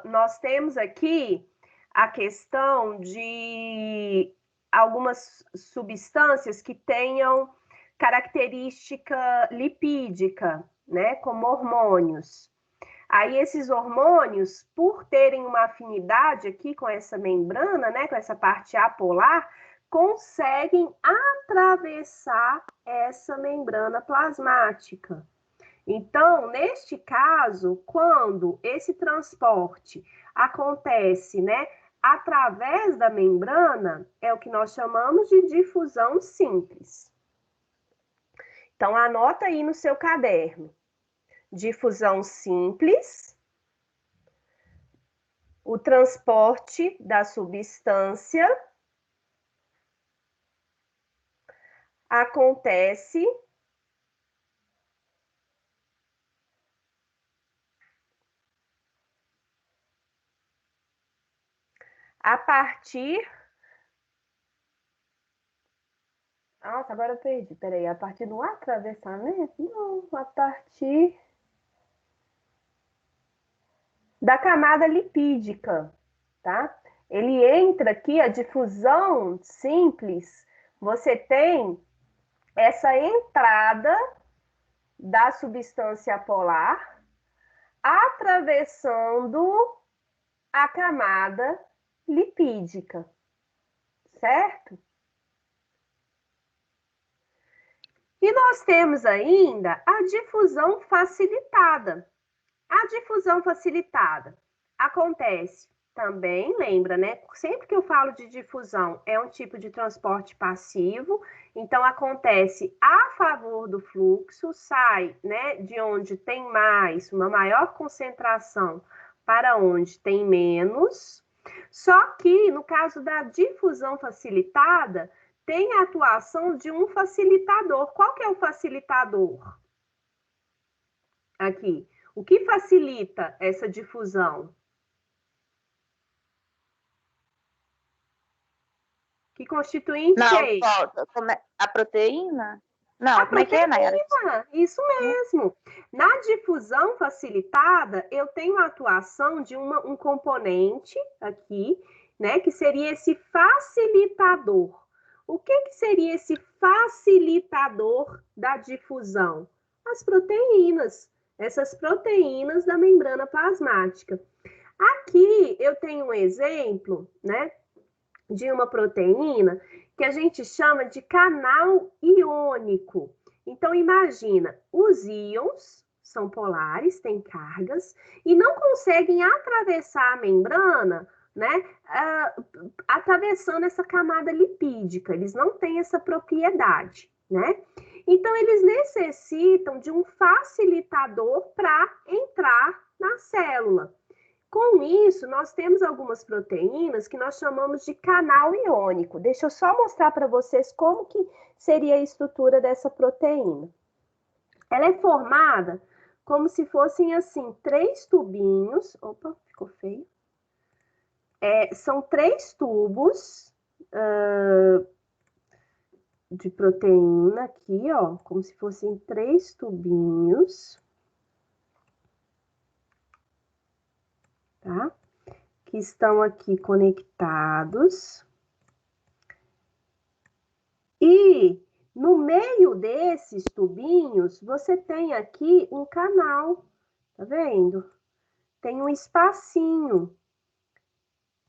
Nós temos aqui a questão de algumas substâncias que tenham característica lipídica, né? Como hormônios. Aí, esses hormônios, por terem uma afinidade aqui com essa membrana, né? Com essa parte apolar, conseguem atravessar essa membrana plasmática. Então, neste caso, quando esse transporte acontece, né, através da membrana, é o que nós chamamos de difusão simples. Então, anota aí no seu caderno. Difusão simples, o transporte da substância acontece a partir... Nossa, agora eu perdi. Peraí, a partir do atravessamento? Não, a partir da camada lipídica, tá? Ele entra aqui, a difusão simples, você tem essa entrada da substância polar atravessando a camada lipídica, certo? E nós temos ainda a difusão facilitada. A difusão facilitada acontece também, lembra, né? Sempre que eu falo de difusão, é um tipo de transporte passivo, então acontece a favor do fluxo, sai, né, de onde tem mais, uma maior concentração para onde tem menos. Só que no caso da difusão facilitada, tem a atuação de um facilitador. Qual que é o facilitador? Aqui. O que facilita essa difusão? Que constituinte é esse? Falta. A proteína? Não, a como é que é, Nayara? Isso mesmo. Na difusão facilitada, eu tenho a atuação de um componente aqui, né, que seria esse facilitador. O que seria esse facilitador da difusão? As proteínas, essas proteínas da membrana plasmática. Aqui eu tenho um exemplo, né, de uma proteína que a gente chama de canal iônico. Então, imagina, os íons são polares, têm cargas, e não conseguem atravessar a membrana, né, atravessando essa camada lipídica. Eles não têm essa propriedade, né? Então, eles necessitam de um facilitador para entrar na célula. Com isso, nós temos algumas proteínas que nós chamamos de canal iônico. Deixa eu só mostrar para vocês como que seria a estrutura dessa proteína. Ela é formada como se fossem, assim, 3 tubinhos. Opa, ficou feio. São 3 tubos de proteína aqui, ó, como se fossem 3 tubinhos. Tá? Que estão aqui conectados. E no meio desses tubinhos, você tem aqui um canal, tá vendo? Tem um espacinho.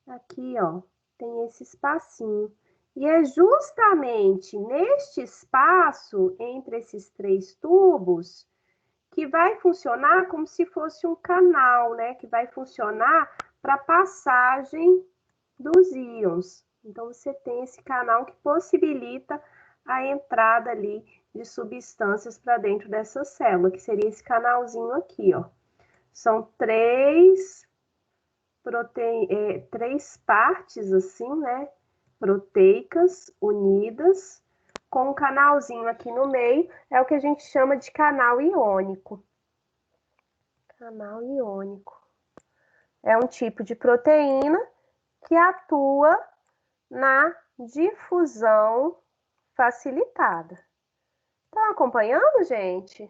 Aqui, ó, tem esse espacinho. E é justamente neste espaço, entre esses 3 tubos, que vai funcionar como se fosse um canal, né? Que vai funcionar para passagem dos íons. Então, você tem esse canal que possibilita a entrada ali de substâncias para dentro dessa célula, que seria esse canalzinho aqui, ó. São 3 partes, assim, né? Proteicas unidas, com um canalzinho aqui no meio, é o que a gente chama de canal iônico. Canal iônico. É um tipo de proteína que atua na difusão facilitada. Estão acompanhando, gente?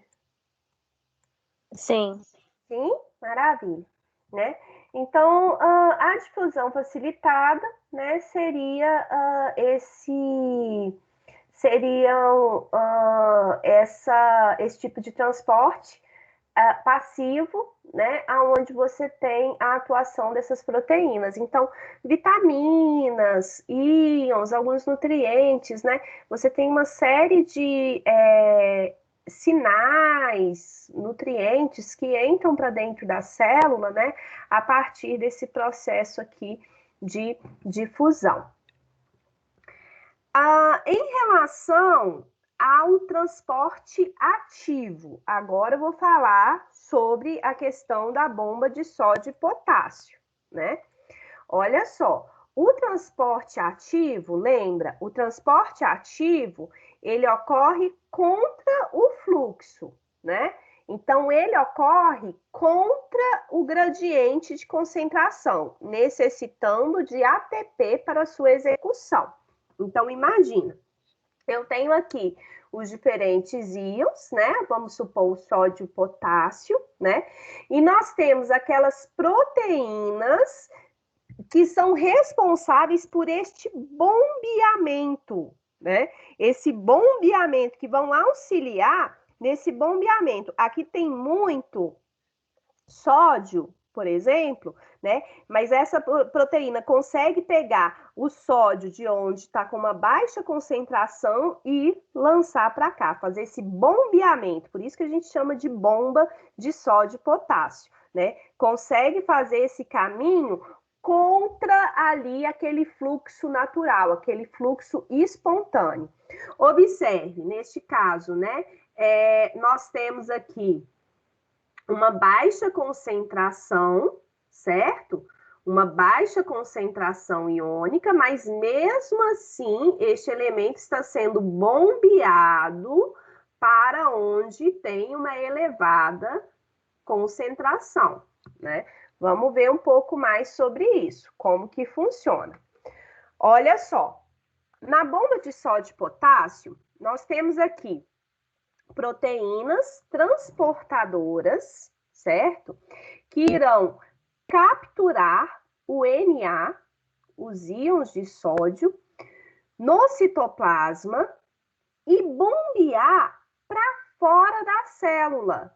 Sim. Sim? Maravilha. Né? Então, a difusão facilitada, né, seria esse tipo de transporte passivo, né, aonde você tem a atuação dessas proteínas. Então, vitaminas, íons, alguns nutrientes, né, você tem uma série de sinais, nutrientes que entram para dentro da célula, né, a partir desse processo aqui de difusão. Em relação ao transporte ativo, agora eu vou falar sobre a questão da bomba de sódio e potássio, né? Olha só, o transporte ativo, lembra? O transporte ativo, ele ocorre contra o fluxo, né? Então, ele ocorre contra o gradiente de concentração, necessitando de ATP para sua execução. Então, imagina, eu tenho aqui os diferentes íons, né? Vamos supor o sódio e o potássio, né? E nós temos aquelas proteínas que são responsáveis por este bombeamento, né? Esse bombeamento que vão auxiliar nesse bombeamento. Aqui tem muito sódio, por exemplo, né? Mas essa proteína consegue pegar o sódio de onde está com uma baixa concentração e lançar para cá, fazer esse bombeamento. Por isso que a gente chama de bomba de sódio e potássio, né? Consegue fazer esse caminho contra ali aquele fluxo natural, aquele fluxo espontâneo. Observe, neste caso, né? Nós temos aqui uma baixa concentração, certo? Uma baixa concentração iônica, mas mesmo assim, este elemento está sendo bombeado para onde tem uma elevada concentração, né? Vamos ver um pouco mais sobre isso, como que funciona. Olha só, na bomba de sódio e potássio, nós temos aqui proteínas transportadoras, certo? Que irão capturar o Na, os íons de sódio, no citoplasma e bombear para fora da célula.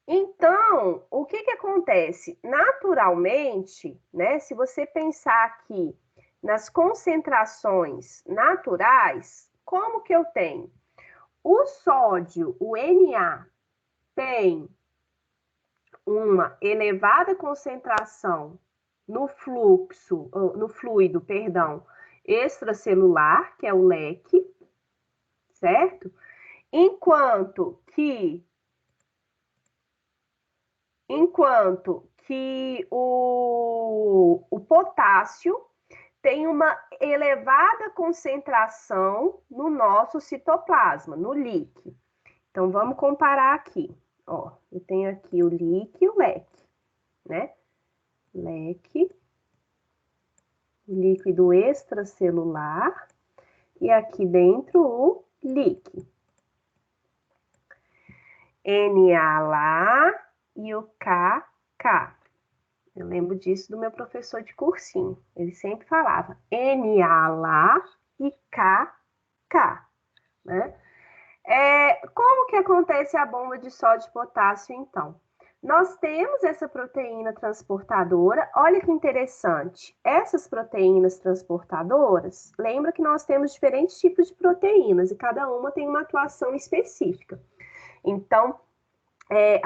Então, o que acontece? Naturalmente, né, se você pensar aqui nas concentrações naturais, como que eu tenho? O sódio, o Na, tem uma elevada concentração no fluido, extracelular, que é o leque, certo? Enquanto que o potássio tem uma elevada concentração no nosso citoplasma, no líquido. Então, vamos comparar aqui. Ó, eu tenho aqui o líquido e o leque, né? Leque, líquido extracelular, e aqui dentro o líquido. Na lá e o K. Eu lembro disso do meu professor de cursinho. Ele sempre falava Na lá e K, né? Como que acontece a bomba de sódio e potássio, então? Nós temos essa proteína transportadora, olha que interessante. Essas proteínas transportadoras, lembra que nós temos diferentes tipos de proteínas e cada uma tem uma atuação específica. Então,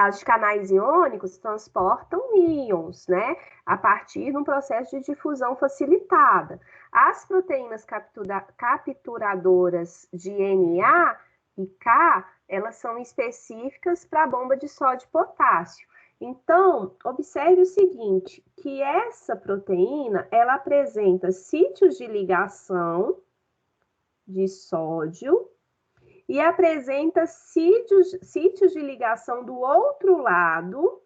os canais iônicos transportam íons, né? A partir de um processo de difusão facilitada. As proteínas capturadoras de Na e K, elas são específicas para a bomba de sódio e potássio. Então, observe o seguinte, que essa proteína, ela apresenta sítios de ligação de sódio e apresenta sítios de ligação do outro lado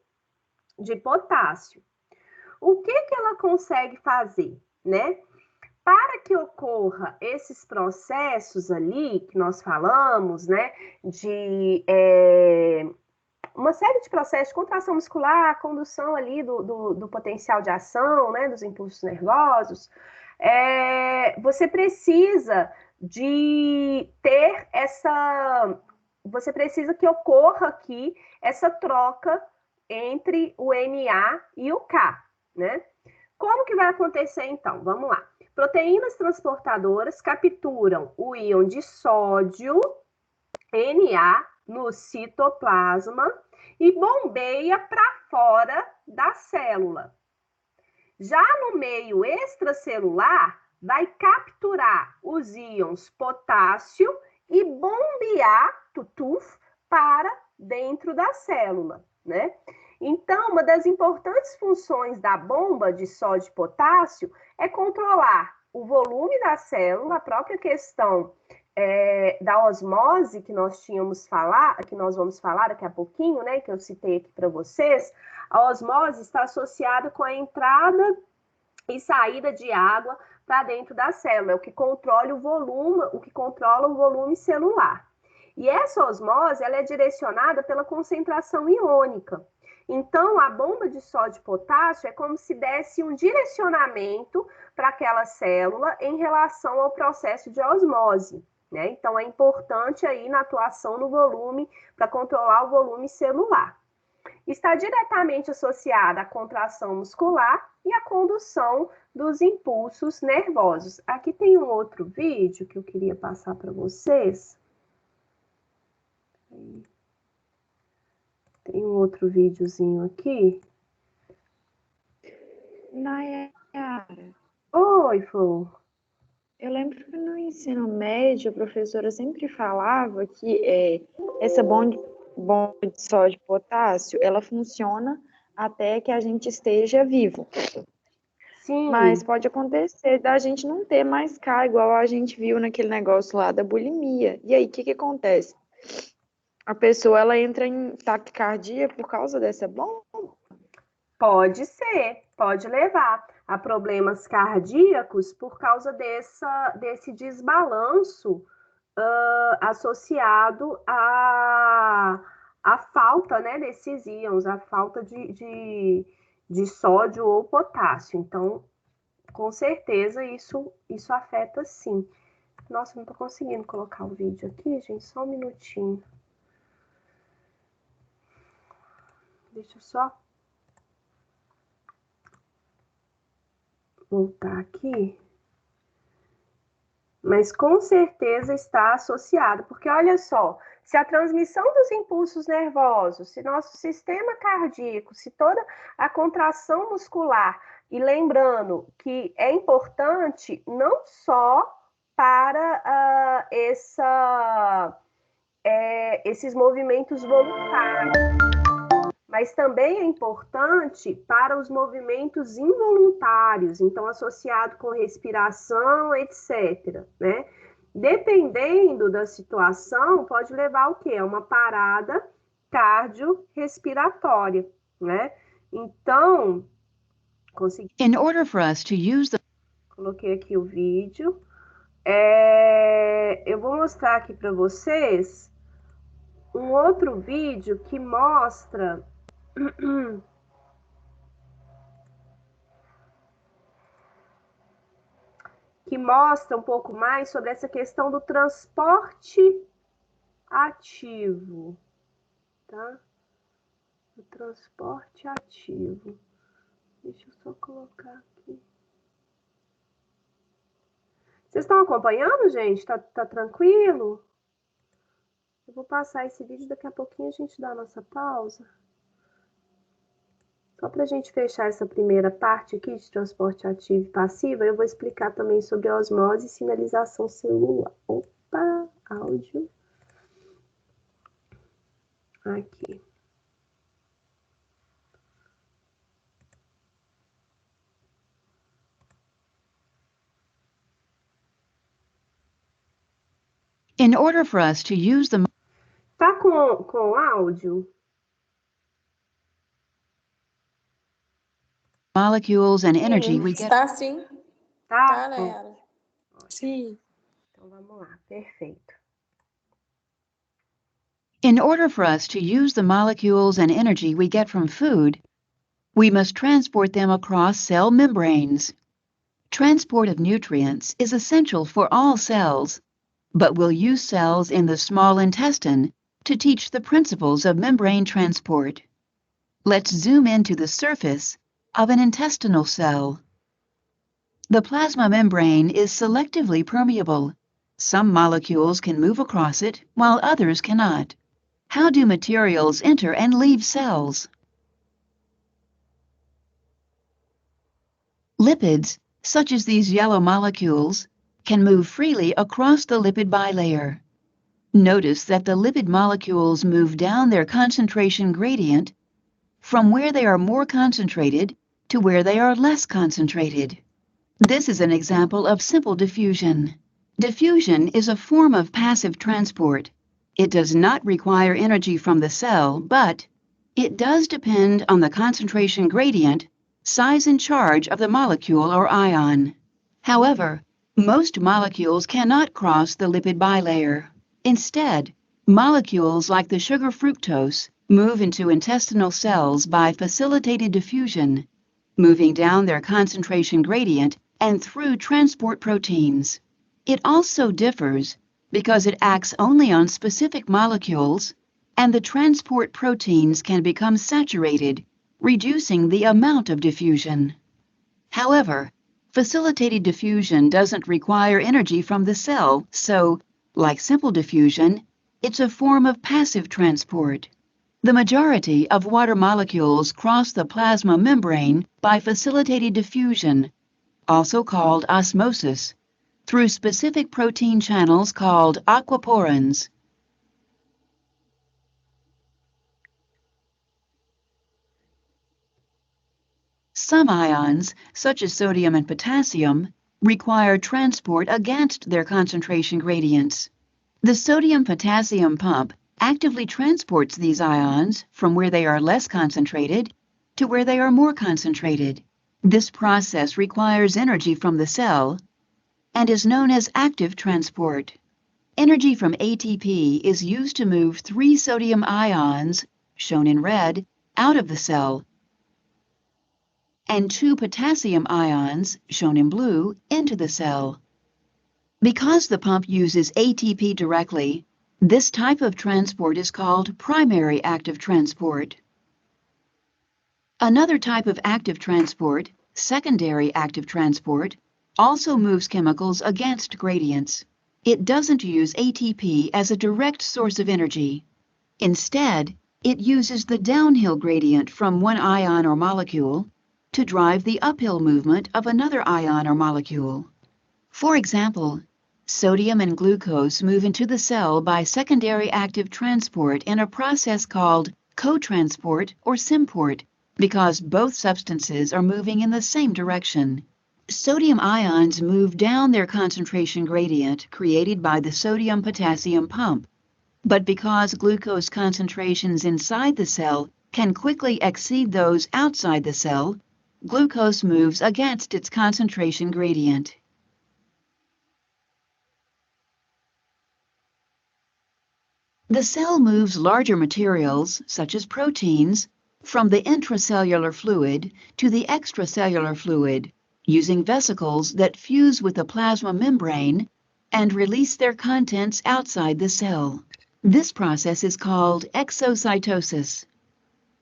de potássio. O que ela consegue fazer, né? Para que ocorra esses processos ali que nós falamos, né, de uma série de processos de contração muscular, condução ali do potencial de ação, né, dos impulsos nervosos, você precisa de ter você precisa que ocorra aqui essa troca entre o Na e o K, né? Como que vai acontecer então? Vamos lá. Proteínas transportadoras capturam o íon de sódio, Na, no citoplasma e bombeia para fora da célula. Já no meio extracelular, vai capturar os íons potássio e bombear para dentro da célula, né? Então, uma das importantes funções da bomba de sódio e potássio é controlar o volume da célula, a própria questão da osmose que nós vamos falar daqui a pouquinho, né, que eu citei aqui para vocês. A osmose está associada com a entrada e saída de água para dentro da célula, é o que controla o volume celular. E essa osmose, ela é direcionada pela concentração iônica. Então, a bomba de sódio e potássio é como se desse um direcionamento para aquela célula em relação ao processo de osmose, né? Então, é importante aí na atuação no volume, para controlar o volume celular. Está diretamente associada à contração muscular e à condução dos impulsos nervosos. Aqui tem um outro vídeo que eu queria passar para vocês. Tem um outro videozinho aqui. Nayara, Oi, Flor. eu lembro que no ensino médio a professora sempre falava que essa bomba de sódio e potássio, ela funciona até que a gente esteja vivo. Sim. Mas pode acontecer da gente não ter mais K, igual a gente viu naquele negócio lá da bulimia. E aí, o que acontece? A pessoa, ela entra em taquicardia por causa dessa bomba? Pode ser, pode levar a problemas cardíacos por causa desse desbalanço associado à falta, né, desses íons, a falta de sódio ou potássio. Então, com certeza, isso afeta sim. Nossa, não estou conseguindo colocar o vídeo aqui, gente, só um minutinho. Deixa eu só voltar aqui. Mas com certeza está associado, porque olha só, se a transmissão dos impulsos nervosos, se nosso sistema cardíaco, se toda a contração muscular, e lembrando que é importante não só para esses movimentos voluntários, mas também é importante para os movimentos involuntários, então associado com respiração, etc., né? Dependendo da situação, pode levar o quê? A uma parada cardiorrespiratória, né? Então, consegui. In order for us to use the Coloquei aqui o vídeo. Eu vou mostrar aqui para vocês um outro vídeo que mostra um pouco mais sobre essa questão do transporte ativo, tá? O transporte ativo. Deixa eu só colocar aqui. Vocês estão acompanhando, gente? Tá tranquilo? Eu vou passar esse vídeo, daqui a pouquinho a gente dá a nossa pausa. Só para a gente fechar essa primeira parte aqui de transporte ativo e passivo, eu vou explicar também sobre osmose e sinalização celular. Opa, áudio. Aqui. In order for us to use the Tá com áudio? molecules and energy we get Tá sim, Tá? tá, Nayara? Sim. Então vamos lá, perfeito. In order for us to use the molecules and energy we get from food, we must transport them across cell membranes. Transport of nutrients is essential for all cells, but we'll use cells in the small intestine to teach the principles of membrane transport. Let's zoom into the surface of an intestinal cell. The plasma membrane is selectively permeable. Some molecules can move across it, while others cannot. How do materials enter and leave cells? Lipids, such as these yellow molecules, can move freely across the lipid bilayer. Notice that the lipid molecules move down their concentration gradient from where they are more concentrated to where they are less concentrated. This is an example of simple diffusion. Diffusion is a form of passive transport. It does not require energy from the cell, but it does depend on the concentration gradient, size and charge of the molecule or ion. However, most molecules cannot cross the lipid bilayer. Instead, molecules like the sugar fructose move into intestinal cells by facilitated diffusion, moving down their concentration gradient and through transport proteins. It also differs because it acts only on specific molecules, and the transport proteins can become saturated, reducing the amount of diffusion. However, facilitated diffusion doesn't require energy from the cell, so, like simple diffusion, it's a form of passive transport. The majority of water molecules cross the plasma membrane by facilitated diffusion, also called osmosis, through specific protein channels called aquaporins. Some ions, such as sodium and potassium, require transport against their concentration gradients. The sodium-potassium pump actively transports these ions from where they are less concentrated to where they are more concentrated. This process requires energy from the cell and is known as active transport. Energy from ATP is used to move 3 sodium ions, shown in red, out of the cell, and 2 potassium ions, shown in blue, into the cell. Because the pump uses ATP directly, this type of transport is called primary active transport. Another type of active transport, secondary active transport, also moves chemicals against gradients. It doesn't use ATP as a direct source of energy. Instead, it uses the downhill gradient from one ion or molecule to drive the uphill movement of another ion or molecule. For example, sodium and glucose move into the cell by secondary active transport in a process called cotransport or symport, because both substances are moving in the same direction. Sodium ions move down their concentration gradient created by the sodium-potassium pump, but because glucose concentrations inside the cell can quickly exceed those outside the cell, glucose moves against its concentration gradient. The cell moves larger materials, such as proteins, from the intracellular fluid to the extracellular fluid, using vesicles that fuse with the plasma membrane and release their contents outside the cell. This process is called exocytosis.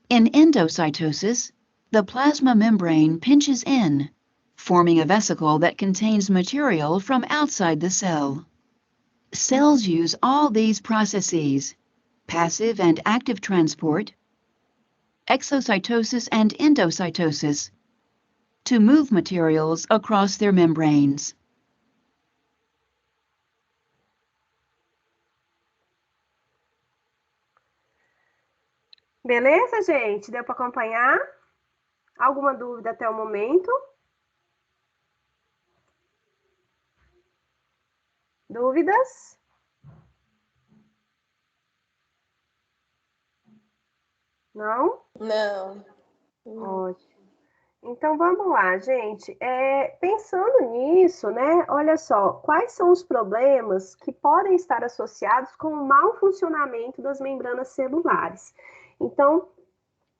In endocytosis, the plasma membrane pinches in, forming a vesicle that contains material from outside the cell. Cells use all these processes, passive and active transport, exocytosis and endocytosis, to move materials across their membranes. Beleza, gente? Deu para acompanhar? Alguma dúvida até o momento? Dúvidas? Não? Não. Ótimo. Então vamos lá, gente. Pensando nisso, né? Olha só, quais são os problemas que podem estar associados com o mau funcionamento das membranas celulares? Então,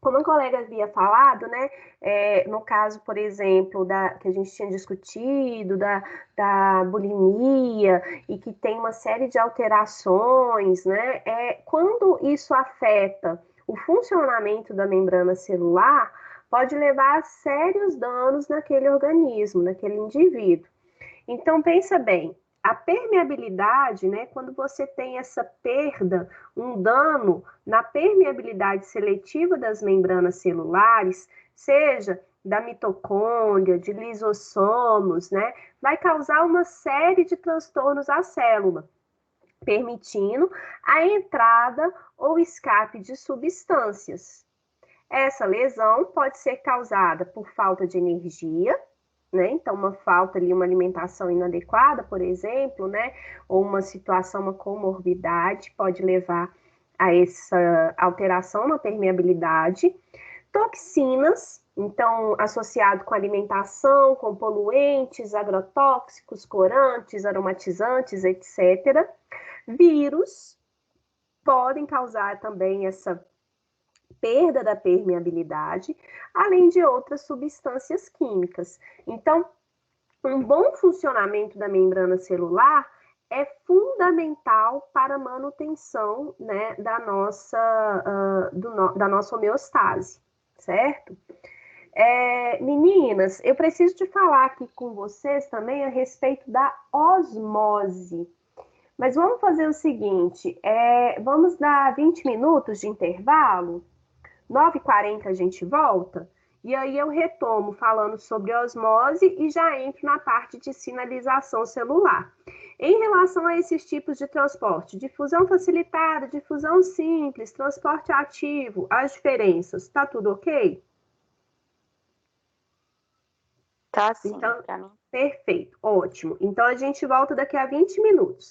como a colega havia falado, né, no caso, por exemplo, que a gente tinha discutido, da bulimia, e que tem uma série de alterações, né, quando isso afeta o funcionamento da membrana celular, pode levar a sérios danos naquele organismo, naquele indivíduo. Então, pensa bem, a permeabilidade, né, quando você tem essa perda, um dano na permeabilidade seletiva das membranas celulares, seja da mitocôndria, de lisossomos, né, vai causar uma série de transtornos à célula, permitindo a entrada ou escape de substâncias. Essa lesão pode ser causada por falta de energia, né? Então, uma falta ali, uma alimentação inadequada, por exemplo, né? Ou uma situação, uma comorbidade, pode levar a essa alteração na permeabilidade. Toxinas, Então, associado com alimentação, com poluentes, agrotóxicos, corantes, aromatizantes, etc. Vírus podem causar também essa perda da permeabilidade, além de outras substâncias químicas. Então, um bom funcionamento da membrana celular é fundamental para a manutenção, né, da nossa homeostase, certo? Meninas, eu preciso de falar aqui com vocês também a respeito da osmose. Mas vamos fazer o seguinte, vamos dar 20 minutos de intervalo, 9h40 a gente volta, e aí eu retomo falando sobre osmose e já entro na parte de sinalização celular. Em relação a esses tipos de transporte, difusão facilitada, difusão simples, transporte ativo, as diferenças, tá tudo ok? Tá sim, Então, pra mim. perfeito, ótimo. Então a gente volta daqui a 20 minutos.